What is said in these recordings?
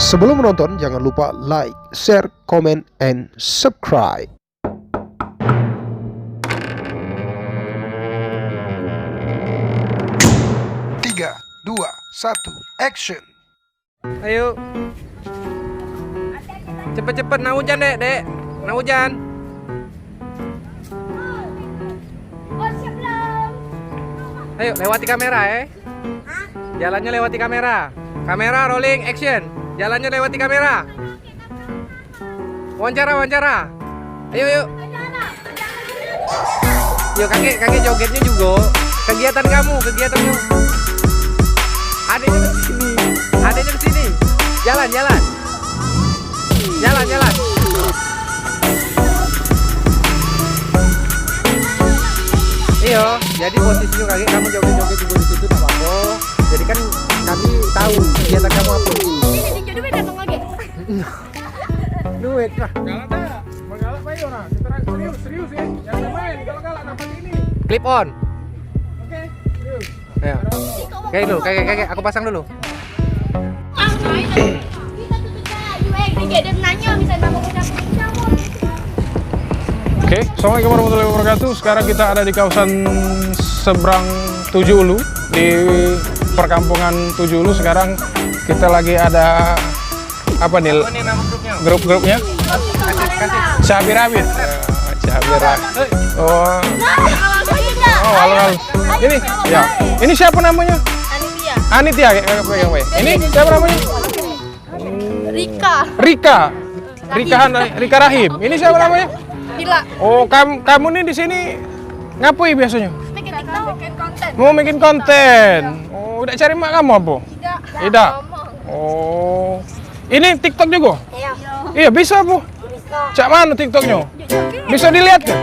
Sebelum menonton, jangan lupa like, share, comment, and subscribe. Tiga, dua, satu, action. Ayo. Cepet-cepet, nah hujan dek. Nah hujan. Ayo, lewati kamera Jalannya lewati kamera. Kamera rolling action. Jalannya lewati kamera. Wawancara. Ayo. Yuk kakek jogetnya juga. Kegiatan kamu. Adanya kesini. Jalan. Iya, jadi posisinya kakek kamu joget-joget juga di situ tak apa-apa. Jadi kan kami tahu kegiatan kamu apa. Ini duit datang lagi. Duit lah. Galak dah, menggalak ayo nah. Kita serius ya. Jangan main galak-galak dapat ini. Clip on. Oke, serius. Ya. Kayak dulu, kakek aku pasang dulu. Kita tutup aja. Dia nanya misalnya mau ucap. Oke, assalamualaikum warahmatullahi wabarakatuh. Sekarang kita ada di kawasan seberang Tujuh Ulu di perkampungan Tujuh Ulu. Sekarang kita lagi ada apa nih? Apa nih nama grupnya? Grup-grupnya? Kasih. Cabai rawit. Cabai rawit. Oh, halo. Ini, ya. Ini siapa namanya? Anitia. Ini siapa namanya? Rika Rahim. Ini siapa namanya? Bila Oh, kamu nih di sini ngapain biasanya? bikin konten. Mau bikin konten. Oh, udah cari mak kamu apa? Tidak. Oh. Ini TikTok juga? Iya. Iya, bisa, Bu. Cak mana TikToknya? Bisa dilihat kan?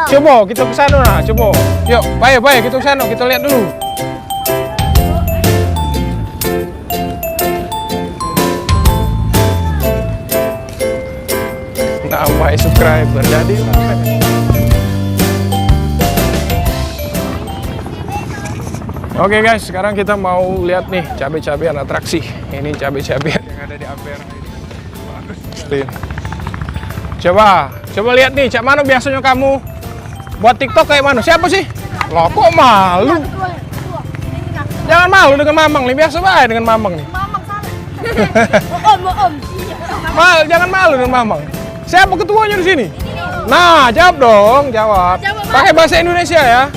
Coba kita ke sana nah, coba. Yuk, baik kita ke sana, kita lihat dulu. Nambah subscriber jadi Oke guys, sekarang kita mau lihat nih cabai-cabian atraksi. Ini cabai-cabian yang ada di Ampera ini. Coba lihat nih, cak mana biasanya kamu buat TikTok kayak mana? Siapa sih? Loh, kok malu? Jangan malu dengan Mamang nih, biasa baik dengan Mamang nih. Mamang salah. Om. Jangan malu dengan Mamang. Siapa ketuanya di sini? Nah, jawab dong, jawab. Pakai bahasa Indonesia ya.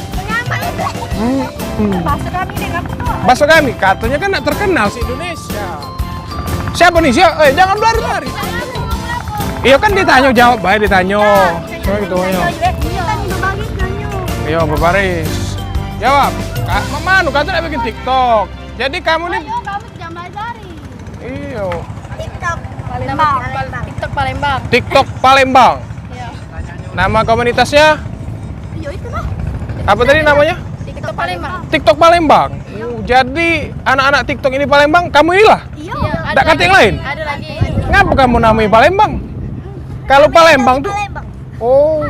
Bahasa kami deh, kamu tuh. Bahasa kami, katanya kan nggak terkenal si Indonesia. Siapa nih? Jangan lari-lari. Iya kan ditanya, jawab baik ditanya. Coba gitu aja. Iya, berbaris. Jawab. Manu, kata nak bikin TikTok. Jadi kamu nih. Kamu jangan belajarin. Iya. TikTok TikTok Palembang. Palembang. Iya. Nama komunitasnya Iya itu lah. apa tadi namanya? TikTok Palembang. TikTok Palembang. Jadi anak-anak TikTok ini Palembang, kamu inilah. Iya. Tak kata yang lain. Ada lagi. Ngapa kamu namanya Palembang? Kalau Palembang tuh. Oh.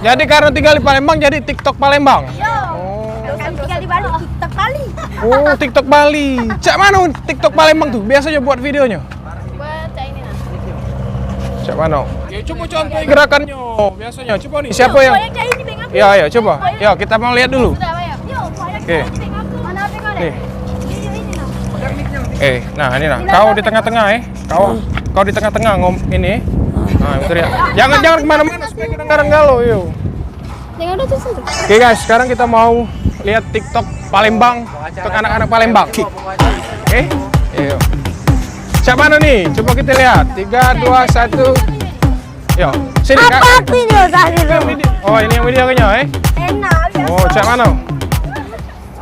Jadi karena tinggal di Palembang jadi TikTok Palembang. Iya. Oh. Kan tinggal di Bali, TikTok Bali. Oh, TikTok Bali. Cak mana TikTok Palembang tuh? Biasanya buat videonya. Buat ini nah. Cak mana? Ya coba contoh gerakannya. Biasanya coba nih. Siapa yang? Yang kayak ini bengap. Iya, coba. Ya, kita mau lihat dulu. Sudah, Pak. Yuk, Oke. mana bengap Nih. Ini nah. Nah ini nah. Kau di tengah-tengah Kau di tengah-tengah ini. Nah, itu dia. Jangan kemana-mana supaya kedengaran galau, yuk. Jangan ada tuh. Oke guys, sekarang kita mau lihat TikTok Palembang untuk anak-anak Palembang. Oke, yuk. Siapa mana nih? Coba kita lihat. 3, 2, 1. Yuk, sini Kak. Apa video tadi tuh? Oh, ini yang videonya, Enak. Oh, siapa mana?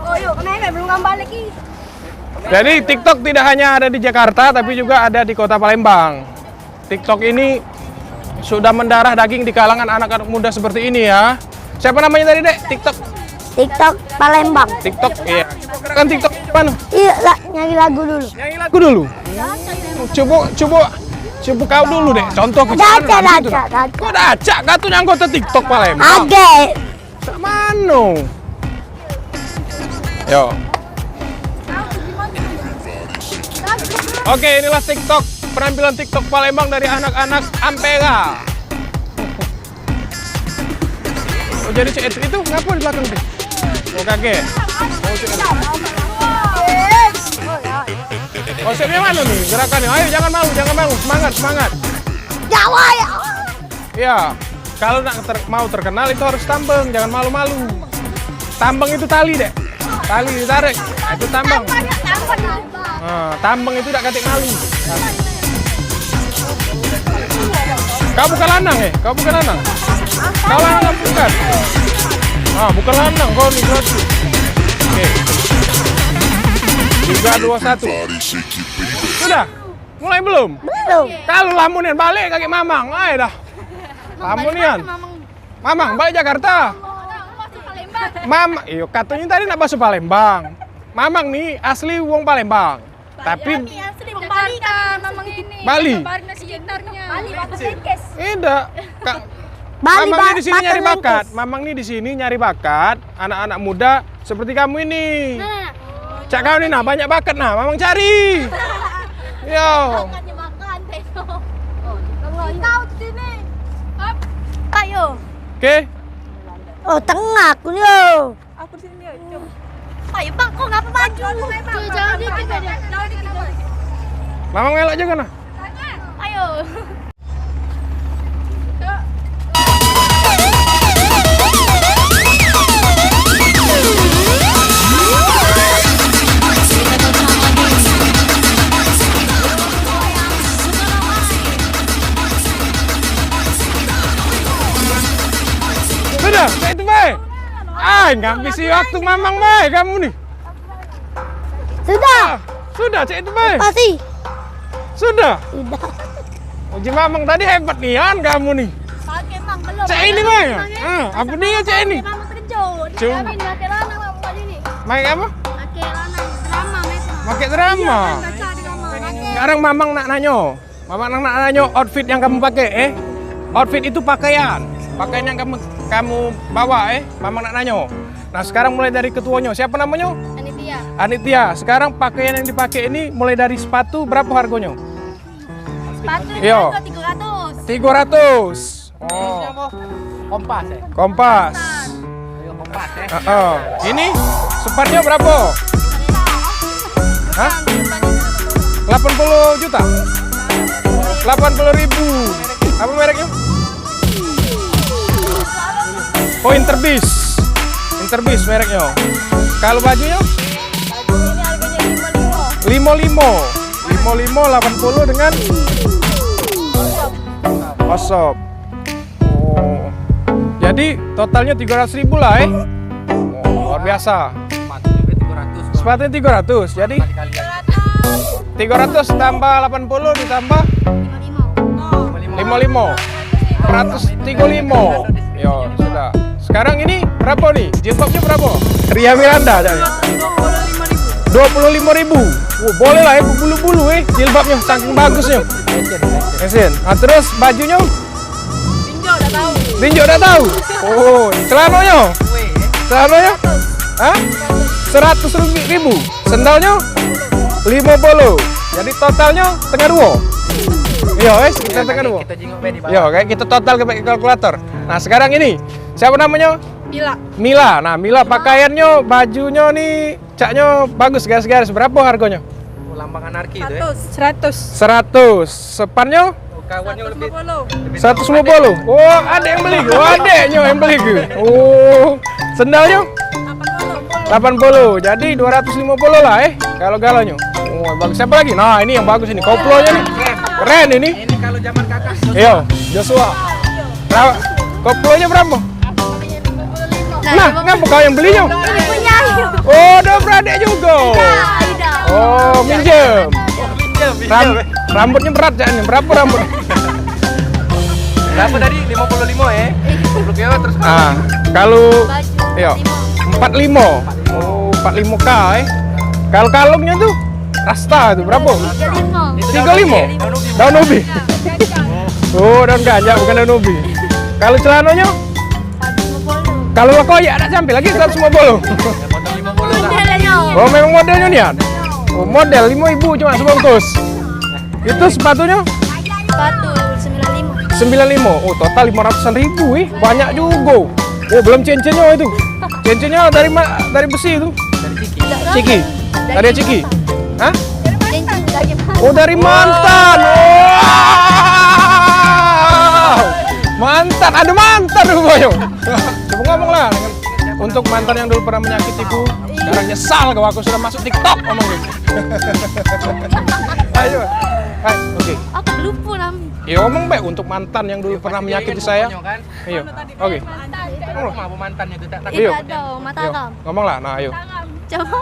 Oh, yuk, kenapa belum gambar lagi? Jadi TikTok tidak hanya ada di Jakarta, tapi juga ada di kota Palembang. TikTok ini sudah mendarah daging di kalangan anak-anak muda seperti ini ya. Siapa namanya tadi, Dek? TikTok Palembang. TikTok, iya. Kan TikTok mana? Iya, nyanyi lagu dulu. Nyanyi lagu dulu. Coba kau dulu deh. Contoh ke sana. Daca. Kok daca? Kau tuh anggota TikTok Palembang. Ade. Mano. Yo. Oke, inilah TikTok, penampilan TikTok Palembang dari anak-anak Ampera. Oh, jadi itu ngapa di belakang tuh? Oh, kaget. Konsepnya mana nih gerakannya? Ayo jangan malu, semangat. Jawa ya. Iya, kalau mau terkenal itu harus tambeng, jangan malu-malu. Tambeng itu tali deh, tali ditarik, itu tambeng. Tambeng itu tidak katik malu. Kau bukan lanang ya? Kau bukan lanang? Kau lanang bukan? Bukan lanang, kau nih berarti. Oke. 3, 2, 1. Sudah? Mulai belum? Belum. Kalau lamunian balik kakek Mamang, ayo dah. Lamunian. Mamang balik Jakarta. Mamang, iyo katanya tadi nak basuh Palembang. Mamang nih asli wong Palembang. Tapi Bali kan mamang ini. Bali. Bali Batu Sengkes. Tidak. Bali, Mamang nih di sini Batu nyari Sengkes. bakat. Mamang nih di sini nyari bakat anak-anak muda seperti kamu ini. Cak kau nih nah banyak bakat nah, Mamang cari. Yo. Bakatnya makan Teno. Kau di sini. Ayo. Oke. Oh, tengah aku nih. Aku di sini. Ayo Bang, kok ngapa maju? Jangan dikit aja. Mamang melok juga nah. Ayo. Sudah, saya itu baik. Ngambisi waktu Mamang baik kamu nih. Sudah. Sudah, cek itu baik. Pasti. Sudah. Sudah. Uji Mamang tadi hebat nih kamu nih. Pakai Bang belum. Cek ini baik. Apa dia cek ini? Mamang terjun. Cuma. Pakai lanang Mamang ini. Main apa? Pakai lanang drama Metro. Pakai drama. Baca di Mamang. Sekarang Mamang nak nanyo. Mamang nak nanyo outfit yang kamu pakai Outfit itu pakaian. Pakaian yang kamu bawa Mamang nak nanyo. Nah, sekarang mulai dari ketuanya. Siapa namanya? Anitia. Anitia. Sekarang pakaian yang dipakai ini mulai dari sepatu berapa harganya? Sepatu Yo. 300. 300. Oh. Kompas ya? Kompas. Ayo kompas ya. Ini sepatnya berapa? Hah? 80 juta? 80.000. Apa mereknya? Oh, Interbis. Interbis mereknya. Kalau bajunya? Ini harganya 55. 80 dengan Osop. Oh. Jadi totalnya 300.000 lah Oh, luar biasa. Sepatu juga 300. Sepatunya 300. Jadi 300 tambah 80 ditambah 55. 135. Yo, sudah. Sekarang ini berapa nih? Jilbabnya berapa? Ria Miranda aja. 25.000. Boleh lah bulu-bulu jilbabnya saking bagusnya. Mesin. Terus bajunya? Tinjau udah tahu. Oh, celananya? Celananya? Hah? 100.000. Sendalnya? 50. Jadi totalnya tengah dua. Iya, kita tengah dua. Kita jenguk di bawah. Yo, kayak kita total ke kalkulator. Nah, sekarang ini siapa namanya? Mila. Mila. Nah, Mila pakaiannya, bajunya nih, caknya bagus garis-garis. Berapa harganya? Lambang anarki itu ya. 100. Sepannya Kawannya lebih 150. Oh, ada yang beli. Oh, adeknya yang beli. Oh, sendalnya 80. Jadi 250 lah kalau galanya. Oh, bagus. Siapa lagi? Nah, ini yang bagus ini. Koplonya nih. Keren ini. Ini kalau zaman kakak. Iya, Joshua. Koplonya berapa? Nah, ngapa kau yang belinya? Ini punya Ayu. Oh, udah beradik juga. Aida. Oh, minjem. Rambutnya berat ya ini. Berapa rambut? Berapa tadi? 55 ya? 50 terus Kalau Baju. iya, 45. Oh, 45K Kalau kalungnya tuh rasta itu berapa? 35. Daun ubi. Oh, daun ganja bukan daun ubi. Kalau celananya? Kalau koyak ada sampai lagi 150. Motor 50 lah. Modelnya. Oh, memang modelnya nih. Oh, model 5.000 cuma sebungkus. Itu sepatunya Sepatu 95. 95. Oh, total 500.000 banyak juga. Oh, belum cincinnya itu. Cincinnya dari besi itu. Ciki. Dari Ciki. Hah? Cincin lagi. Oh, dari mantan. Wow. Mantan, ada mantan dulu Boyo. Coba ngomong lah untuk mantan yang dulu pernah menyakitiku. Sekarang nyesal kalau aku sudah masuk TikTok ngomong gitu. Ayo. Hai, oke. Aku lupa nam. Ya ngomong baik untuk mantan yang dulu pernah menyakiti saya. Ayo. Oke. Ngomong apa mantannya itu tak Ayo. Tidak ada mata Ayo. haram. Ngomong lah. Nah, ayo. Coba.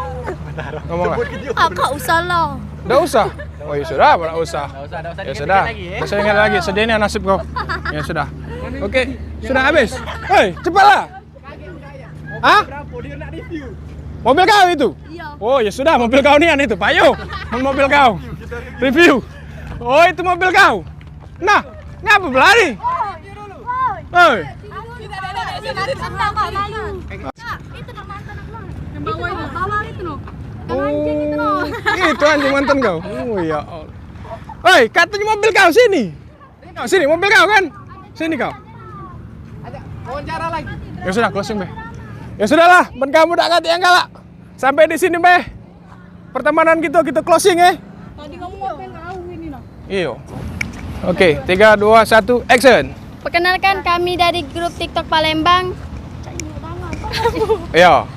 Ngomong lah. Kakak usah lah. Udah usah. Oh, ya sudah, enggak usah. Enggak Ya sudah. Enggak usah ingat lagi. Sedihnya nasib kau. Ya sudah. Oke, sudah habis. Hei, cepatlah. Hah? Mobil kau itu? Iya. Oh, ya sudah, mobil kau nian itu. Pak Yo, mobil kau. Review. Oh, itu mobil kau. Nah, ngapa berlari? Hei. Itu nama mantan aku. Yang bawah itu loh. Oh, itu anjing mantan kau. Oh ya Allah. Hei, katanya mobil kau sini. Kau sini, mobil kau kan? Sini kau. Wawancara lagi. Ya sudah, closing be. Ya sudahlah, ben kamu tak kati yang galak. Sampai di sini be. Pertemanan kita closing ya. Tadi kamu ngapain kau ini noh? Iyo. Oke, 3, 2, 1, action. Perkenalkan kami dari grup TikTok Palembang. Iya.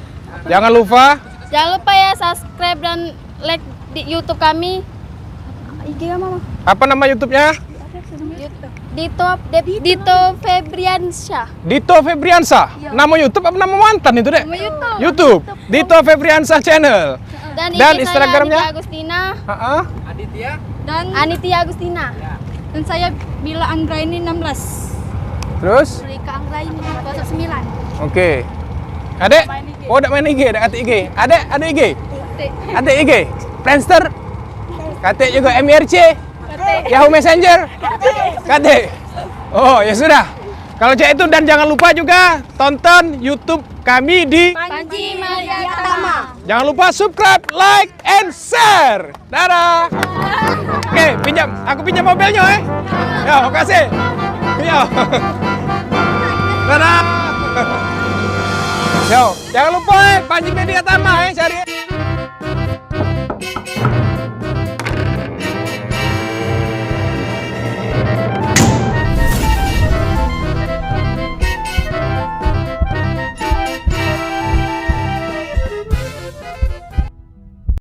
Jangan lupa Jangan lupa ya subscribe dan like di YouTube kami. IG mama. apa nama YouTube-nya? Dito Febriansyah. Dito Febriansyah. Nama YouTube apa nama mantan itu, Dek? Nama YouTube. YouTube. Dito Febriansyah Channel. Dan, Dan IG Instagramnya? saya Anitya Agustina Heeh. Aditya. dan Anitya Agustina. Dan saya Bila Anggraini 16. Terus? Rika Anggraini 09. Oke. Adek? Oh, udah main IG, ada kata IG. Ada IG? Ada IG? Friendster? Kata juga MRC? Yahoo Messenger? Kata? Oh, ya sudah. Kalau cek itu dan jangan lupa juga tonton YouTube kami di Panji Mariatama. jangan lupa subscribe, like, and share. Dadah. Oke, aku pinjam mobilnya Yo, makasih. Yo. Dadah. Yo, jangan lupa Panji Mediatama cari.